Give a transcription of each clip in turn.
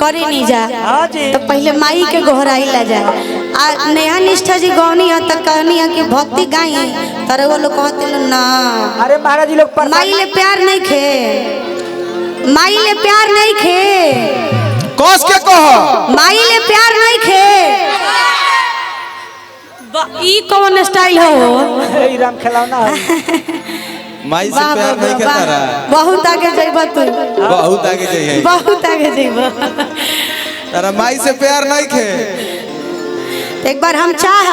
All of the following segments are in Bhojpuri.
करे नहीं जा तो पहले माई के गोहराई ला जा। आ नेहा निष्ठा जी गौनी है तो कहनी है कि भक्ति गाई तर वो लोग कहते ना। अरे महाराज जी लोग माई ले प्यार नहीं खे, माई ले प्यार नहीं खे, कौस के कहो माई ले प्यार नहीं खे। ई कौन स्टाइल हो राम खिलौना माई से प्यार नहीं करता रहा। बहुत आगे जाइबा तू, बहुत आगे जाइए, बहुत आगे जाइबा। तारा माई से प्यार नहीं खे। एक बार हम चाह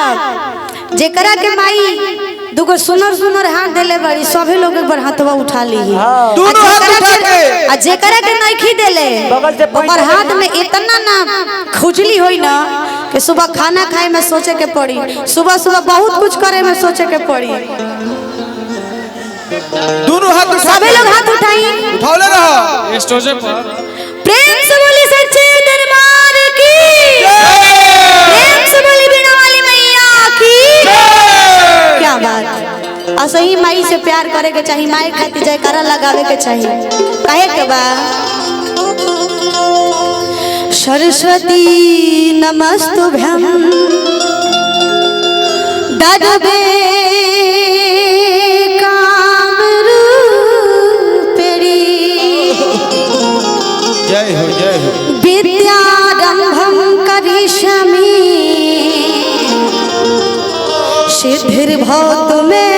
जेकरा के माई दुगो सुनर सुनर हाथ देले बड़ी सभी लोग एक बार हाथवा उठा ली। दोनों हाथ उठा के आ जेकरा के नहीं देले और हाथ में इतना ना खुजली होई ना कि सुबह खाना खाए में सोचे के पड़ी, सुबह सुबह बहुत कुछ करे में सोचे के पड़ी। दोनों हाथ उठा, सभी लोग हाथ उठाई, उठाओले रहो स्टेज पर। प्रेम से बोली सच्चे दरबार की, प्रेम से बोली बिना वाली मैया की। क्या बात, असही माई से प्यार करे के चाहिए, माई खातिर जयकारा लगावे के चाहिए। कहे के बा सरस्वती नमस्तुभ्यं ददबे जय हो जय हो। विद्यारंभं करिष्यामि सिद्धिर्भवतु मे